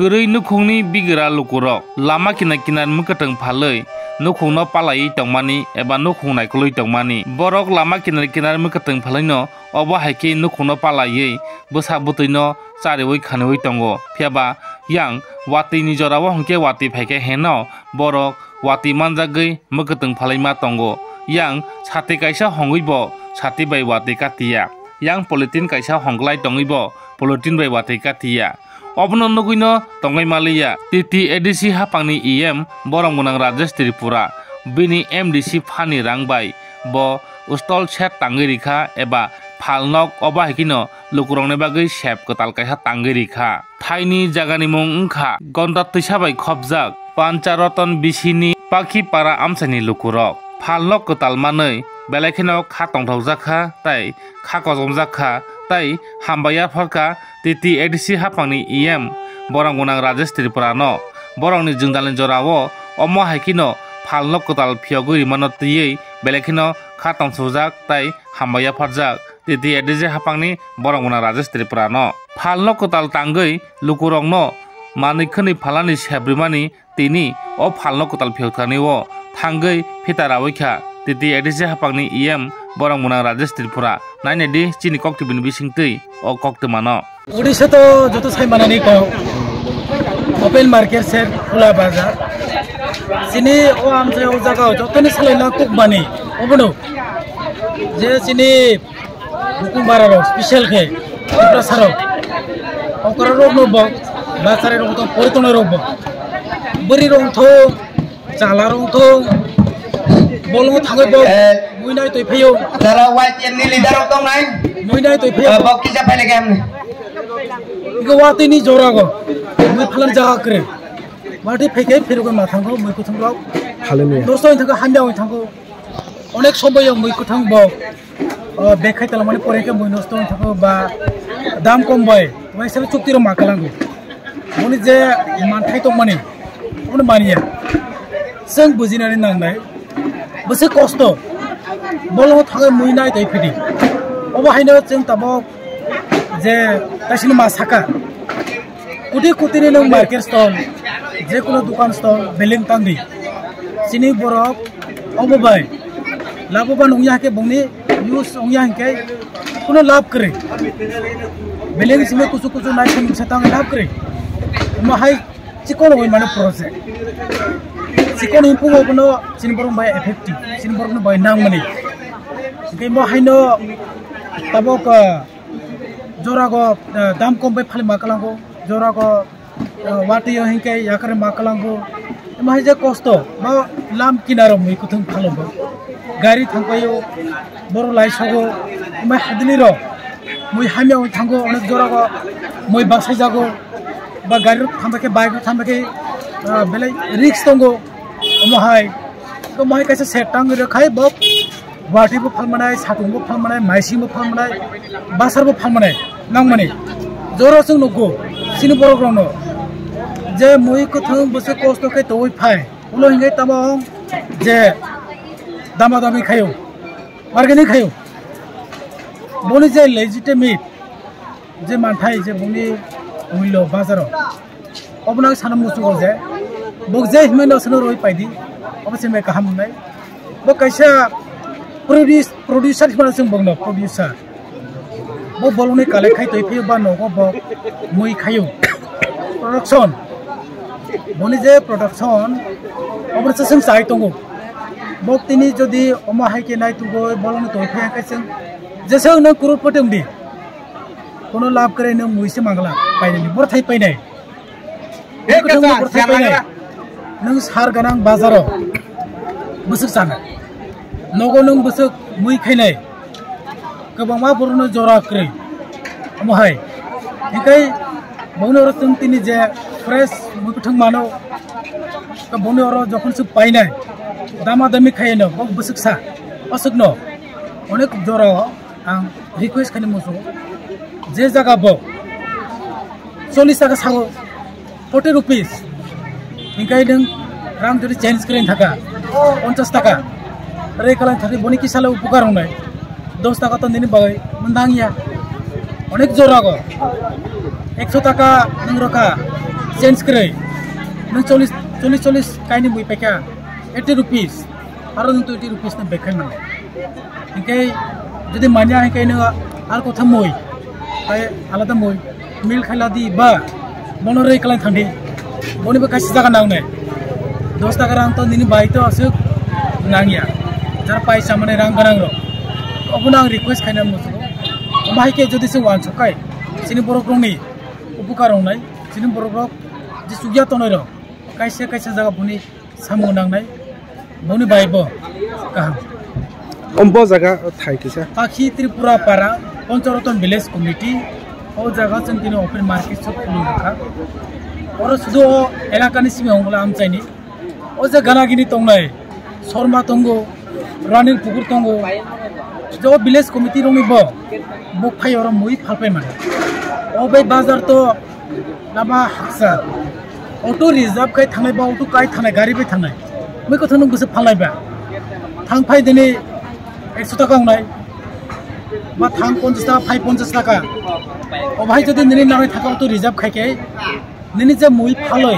Gurui nukungni bigira lukurok lama kinar mukateng phaloi nukungno palai tongmani eba nukung naikoloi tongmani borok lama kinar mukateng phalaino obo haike nukungno palai bosa butuino chariwoi khanoi tongo phiaba yang wati ni jorabo hongke wati phaike heno borok wati manjagoi mukateng phalaima tongo yang sati kaisa hongoibo sati bai wati katia yang politin kaisa honglai tongibo politin bai wati katia Obno nuguino tongai malia titi edisi hapangni IM borong munang Rajesh Tripura bini MDC phani rangbai bo ustol set tangirikha eba phalnok oba hikino lukurongni bagui sep kotal kaisa tangirikha thaini jagani mung ungkha gonda tisabai khobjak pancharoton bisini pakhi para amsani lukurok phalnok kotal manei belakhino kha tongthokjakha tai kha kojomjakha tai hambaya phorka titi edisi hapangni IM borang gunang Rajesh Tripura no borongni jingdalin jorao omo haikino phalnok kotal phiogui manotiyei belakhino kha tongthokjak tai hambaya phorjak titi edisi hapangni borang gunang Rajesh Tripura no phalnok kotal tangui lukurongno manikhani phalani sebrimani tini o phalnok kotal phiogthani o thangui phitaraoikha titi edisi hapangni IM borang munang Rajesh Tripura naine di chini kokti bin bisingtei o kokti mano Odisha to joto sai manani ko open market set khula bazar sini o amse o jaga joto ni sale na kuk bani obono je sini hukum bararo special ke prasaro okara rog no bo basare rog to poritono rog bo buri rog tho chala rog tho bolong thangoi bo muinai toi pheyo dara white yen ni leader of tong nai muinai toi pheyo bok kisa phele gam इको वाती नहीं जोरा को मैं फलन जगह करे वाटी फेंके फिर को माथां को मैं कुछ लोग दोस्तों इनको हांडिया इनको अनेक समय मैं कुछ बो बेखाय तलमाने परे के मैं दोस्तों इनको बा दाम कम बाय वैसे भी चुक्ति रो माकलांगो मनि जे मानथाय तो मनि उन मानिया जों बुजिनानै नांनाय बसे कष्ट बोलो थाङै मुइनाय दै फिदि अबहायनो जों ताबो जे तासिनो मासाका कुटी नों मार्केट स्टल जे कोनो दुकान स्टल बिल्डिं तांदि सिनि बरफ अबबाय लाबोबा नंया के बंगनि यूज नंया के कोनो लाभ करे बिल्डिं सिमे कुछ नाय सिम तांग लाभ करे माहाय चिकन होय माने प्रोजेक्ट चिकन इम्पु बनो सिनि बरम बाय इफेक्टिव सिनि बरम बाय नांगमनि के माहायनो ताबक जोरा को दाम कम पे फाली माकलांगो जोरा को वाटी हिंके याकरे माकलांगो माहि जे कष्ट बा लाम किनारो मै कुथुं फालंगो गाड़ी थांपायो बर लाइसगो मै हादनि रो मै हामियाव थांगो अनेक जोरा को मै बासाय जागो बा गाड़ी थांबाके बाइक थांबाके बेले रिक्स दंगो माहाय तो माहाय कैसे सेटांग रखाय बक वाटीबो फालमानाय साथुंबो फालमानाय माइसिंबो फालमानाय बासारबो फालमानाय नांमाने जरा जों नगो सिनि बरग्रावनो जे मुइ कथों बसे कष्ट के तोय फाय उलो हिंगे तमां जे दामा दामी खायो अर्गेनिक खायो बनि जे लेजिटिमेट जे मानथाय जे बनि मूल्य बाजाराव अबना साना मुसुगो जे बक जे हिमेनो सनो रोय पाइदि अबसे मे गाहाम मोननाय बक कैसा प्रोड्यूसर माने जों बंनो प्रोड्यूसर वो बोलने काले खाई तो इफे बा नगो बो मुई खायो प्रोडक्शन बनि जे प्रोडक्शन अबरसे जों चाइ दंगो बक तिनि जदि अमा हाइके नाय तुगो बोलने तो इफे कैसे जेसे न करोड़पति दि कोनो लाभ करे न मुइसे मांगला पाइनि बर थाइ पाइनाय नों सार गनां बाजाराव बोसोर जाना नगो नों बोसोर मुइ खाइनाय गोबांमा बरनो जरा क्रै अमहाय इकाय बनो रतन तिनि जे फ्रेश मुकथं मानो का बनो र जखन सु पाइनाय दामा दामी खायनो बक बसुकसा असुकनो अनेक जरा आं रिक्वेस्ट खानि मोसो जे जागा ब 40 टाका सागो 40 रुपीस इकाय नों रां जदि चेन्ज करेन थाका 50 टाका रे कलां थारि बनि किसाले उपकार होनाय 10 টাকা তো দিনে বাই মন্দাঙ্গিয়া অনেক জোরাগো 100 টাকা নং রকা चेंज करे नों 40 कायनि मुई पैका 80 रुपीस आरो नों 20 रुपीस ने बेखाय माने इनके जदि मानिया है नों आर कथा मुई फाय आलादा मुई मिल खाला दी बा मनोरै कलाय थांदि बनिबो कासि जागा नांनाय 10 टाका रां तो निनि बाय तो असुक नांगिया जार पैसा माने रां गोनां रो अबुना आं रिक्वेस्ट खायना मुसुको बाहायके जदि जों वान सकाय सिनि बर'फोरनि उपकार होनाय सिनि बर'फोर जे सुगिया तनाय रो कायसे जागा बुनि सामु नांनाय बुनि बायबो गाहाम अम्बो जागा थाइकिसा पाखी त्रिपुरा पारा पंचरतन विलेज कमिटी ओ जागा जों दिनै ओपन मार्केट सब खुलिखा और सुदो एलाकानि सिमे हंगला आमचाइनि ओ जे गानागिनि तंनाय शर्मा तंगो रानिल पुकुर तंगो जो विलेज कमिटी रंनिबो बफाय और मुई फालपाय माने ओ बे बाजार तो लामा हाक्सा अटो रिजार्व खाय थानाय बा अटो काय थानाय गारि बे थानाय मै कथा नों गोसो फालायबा थां फाय दिनै 100 टाका होनाय बा थां 50 टाका फाय 50 टाका ओ भाई जदि नोंनि नांनाय थाका अटो रिजार्व खायके नोंनि जे मुई फालय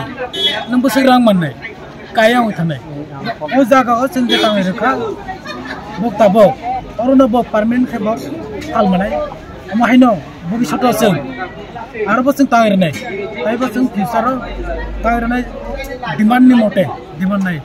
नों बोसो रां मोननाय काया होय थानाय ओ जागायाव जों जे थांनाय रोखा बक्ताबो अरनबो पार्मानेन्ट खेबो फाल मानाय माहायनो भबिष्यत जों आरोबो जों तांगरनाय ताइबो जों फिउचाराव तांगरनाय डिमान्डनि मते डिमान्ड नाय